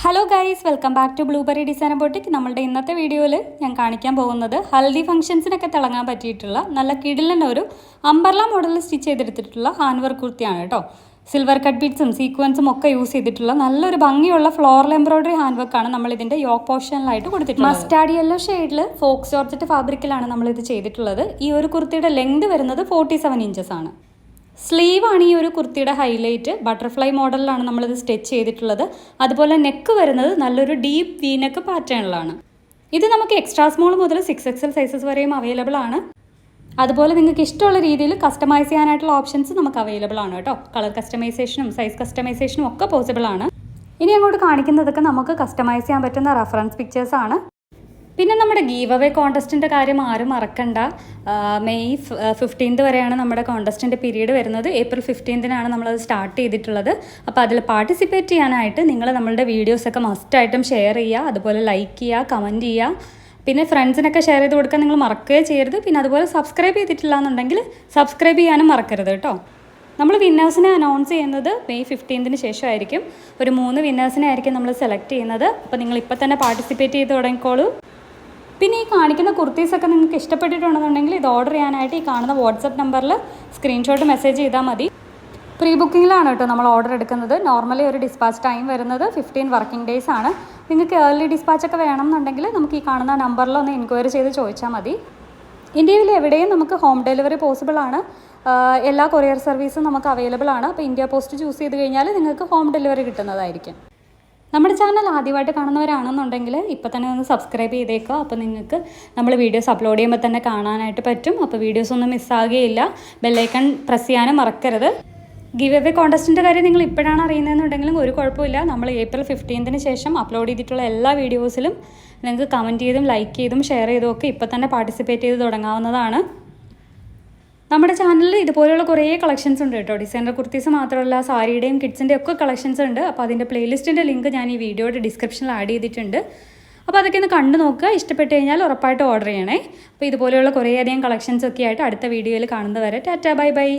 Hello guys, welcome back to blueberry design boutique. നമ്മളുടെ ഇന്നത്തെ വീഡിയോയിൽ ഞാൻ കാണിക്കാൻ പോകുന്നത് ഹൽദി ഫംഗ്ഷൻസിനൊക്കെ തിളങ്ങാൻ പറ്റിയിട്ടുള്ള നല്ല കിടിലൻ ഒരു അംബർല മോഡലിൽ സ്റ്റിച്ച് ചെയ്തെടുത്തിട്ടുള്ള ഹാൻഡ് വർക്ക് കുർത്തിയാണ് കേട്ടോ. സിൽവർ കട്ട് ബീഡ്സും സീക്വൻസും ഒക്കെ യൂസ് ചെയ്തിട്ടുള്ള നല്ലൊരു ഭംഗിയുള്ള ഫ്ലോറൽ എംബ്രോയിഡറി ഹാൻഡ് വർക്കാണ് നമ്മൾ ഇതിൻ്റെ യോക്ക് പോർഷനിലായിട്ട് കൊടുത്തിട്ടുള്ളത്. മസ്റ്റാർഡ് യെല്ലോ ഷെയ്ഡിൽ ഫോക്സ് ജോർജറ്റ് ഫാബ്രിക്കിലാണ് നമ്മളിത് ചെയ്തിട്ടുള്ളത്. ഈ ഒരു കുർത്തിയുടെ ലെങ്ത് വരുന്നത് 47 ഇഞ്ചസ് ആണ്. സ്ലീവാണ് ഈ ഒരു കുർത്തിയുടെ ഹൈലൈറ്റ്. ബട്ടർഫ്ലൈ മോഡലിലാണ് നമ്മളിത് സ്റ്റിച്ച് ചെയ്തിട്ടുള്ളത്. അതുപോലെ നെക്ക് വരുന്നത് നല്ലൊരു ഡീപ്പ് വി നെക്ക് പാറ്റേണിലാണ്. ഇത് നമുക്ക് എക്സ്ട്രാ സ്മോൾ മുതൽ 6XL സൈസസ് വരെയും അവൈലബിൾ ആണ്. അതുപോലെ നിങ്ങൾക്ക് ഇഷ്ടമുള്ള രീതിയിൽ കസ്റ്റമൈസ് ചെയ്യാനായിട്ടുള്ള ഓപ്ഷൻസ് നമുക്ക് അവൈലബിൾ ആണ് കേട്ടോ. കളർ കസ്റ്റമൈസേഷനും സൈസ് കസ്റ്റമൈസേഷനും ഒക്കെ പോസിബിൾ ആണ്. ഇനി അങ്ങോട്ട് കാണിക്കുന്നതൊക്കെ നമുക്ക് കസ്റ്റമൈസ് ചെയ്യാൻ പറ്റുന്ന റെഫറൻസ് പിക്ചേഴ്സ് ആണ്. പിന്നെ നമ്മുടെ ഗീവ് അവേ കോൺടെസ്റ്റിൻ്റെ കാര്യം ആരും മറക്കണ്ട. മെയ് 15 വരെയാണ് നമ്മുടെ കോൺടെസ്റ്റിൻ്റെ പീരീഡ് വരുന്നത്. ഏപ്രിൽ 15 നമ്മളത് സ്റ്റാർട്ട് ചെയ്തിട്ടുള്ളത്. അപ്പോൾ അതിൽ പാർട്ടിസിപ്പേറ്റ് ചെയ്യാനായിട്ട് നിങ്ങൾ നമ്മളുടെ വീഡിയോസൊക്കെ മസ്റ്റായിട്ടും ഷെയർ ചെയ്യുക, അതുപോലെ ലൈക്ക് ചെയ്യുക, കമൻറ്റ് ചെയ്യുക. പിന്നെ ഫ്രണ്ട്സിനൊക്കെ ഷെയർ ചെയ്ത് കൊടുക്കാൻ നിങ്ങൾ മറക്കുകയും ചെയ്യരുത്. പിന്നെ അതുപോലെ സബ്സ്ക്രൈബ് ചെയ്തിട്ടില്ല എന്നുണ്ടെങ്കിൽ സബ്സ്ക്രൈബ് ചെയ്യാനും മറക്കരുത് കേട്ടോ. നമ്മൾ വിന്നേഴ്സിനെ അനൗൺസ് ചെയ്യുന്നത് മെയ് 15 ശേഷമായിരിക്കും. ഒരു 3 വിന്നേഴ്സിനെ ആയിരിക്കും നമ്മൾ സെലക്ട് ചെയ്യുന്നത്. അപ്പോൾ നിങ്ങൾ ഇപ്പോൾ തന്നെ പാർട്ടിസിപ്പേറ്റ് ചെയ്ത് തുടങ്ങിക്കോളൂ. പിന്നെ ഈ കാണിക്കുന്ന കുർത്തീസൊക്കെ നിങ്ങൾക്ക് ഇഷ്ടപ്പെട്ടിട്ടുണ്ടെന്നുണ്ടെങ്കിൽ ഇത് ഓർഡർ ചെയ്യാനായിട്ട് ഈ കാണുന്ന വാട്സപ്പ് നമ്പറിൽ സ്ക്രീൻഷോട്ട് മെസ്സേജ് ചെയ്താൽ മതി. പ്രീ ബുക്കിങ്ങിലാണ് കേട്ടോ നമ്മൾ ഓർഡർ എടുക്കുന്നത്. നോർമലി ഒരു ഡിസ്പാച്ച് ടൈം വരുന്നത് 15 വർക്കിംഗ് ഡേയ്സ് ആണ്. നിങ്ങൾക്ക് ഏർലി ഡിസ്പാച്ചൊക്കെ വേണമെന്നുണ്ടെങ്കിൽ നമുക്ക് ഈ കാണുന്ന നമ്പറിൽ ഒന്ന് എൻക്വയറി ചെയ്ത് ചോദിച്ചാൽ മതി. ഇന്ത്യയിൽ എവിടെയും നമുക്ക് ഹോം ഡെലിവറി പോസിബിൾ ആണ്. എല്ലാ കൊറിയർ സർവീസും നമുക്ക് അവൈലബിൾ ആണ്. അപ്പോൾ ഇന്ത്യ പോസ്റ്റ് ചൂസ് ചെയ്ത് കഴിഞ്ഞാൽ നിങ്ങൾക്ക് ഹോം ഡെലിവറി കിട്ടുന്നതായിരിക്കും. നമ്മുടെ ചാനൽ ആദ്യമായിട്ട് കാണുന്നവരാണെന്നുണ്ടെങ്കിൽ ഇപ്പോൾ തന്നെ ഒന്ന് സബ്സ്ക്രൈബ് ചെയ്തേക്കുക. അപ്പോൾ നിങ്ങൾക്ക് നമ്മൾ വീഡിയോസ് അപ്ലോഡ് ചെയ്യുമ്പോൾ തന്നെ കാണാനായിട്ട് പറ്റും. അപ്പോൾ വീഡിയോസ് ഒന്നും മിസ്സാകുകയില്ല. ബെല്ലൈക്കൺ പ്രസ് ചെയ്യാനും മറക്കരുത്. ഗിവ് അവേ കോൺടെസ്റ്റിൻ്റെ കാര്യം നിങ്ങൾ ഇപ്പോഴാണ് അറിയുന്നതെന്നുണ്ടെങ്കിലും ഒരു കുഴപ്പമില്ല. നമ്മൾ ഏപ്രിൽ 15 ശേഷം അപ്ലോഡ് ചെയ്തിട്ടുള്ള എല്ലാ വീഡിയോസിലും നിങ്ങൾക്ക് കമൻറ്റ് ചെയ്തും ലൈക്ക് ചെയ്തും ഷെയർ ചെയ്തും ഒക്കെ ഇപ്പോൾ തന്നെ പാർട്ടിസിപ്പേറ്റ് ചെയ്ത് തുടങ്ങാവുന്നതാണ്. നമ്മുടെ ചാനലിൽ ഇതുപോലെയുള്ള കുറേ കളക്ഷൻസ് ഉണ്ട് കേട്ടോ. ഡിസൈനർ കുർത്തീസ് മാത്രമല്ല, സാരിയുടെയും കിഡ്സിൻ്റെയും ഒക്കെ കളക്ഷൻസ് ഉണ്ട്. അപ്പോൾ അതിൻ്റെ പ്ലേലിസ്റ്റിൻ്റെ ലിങ്ക് ഞാൻ ഈ വീഡിയോയുടെ ഡിസ്ക്രിപ്ഷനിൽ ആഡ് ചെയ്തിട്ടുണ്ട്. അപ്പോൾ അതൊക്കെ ഒന്ന് കണ്ടു നോക്കുക. ഇഷ്ടപ്പെട്ട് കഴിഞ്ഞാൽ ഉറപ്പായിട്ട് ഓർഡർ ചെയ്യണേ. അപ്പോൾ ഇതുപോലെയുള്ള കുറേയധികം കളക്ഷൻസ് ഒക്കെ ആയിട്ട് അടുത്ത വീഡിയോയിൽ കാണുന്നവരെ ടാറ്റാ ബൈ ബൈ.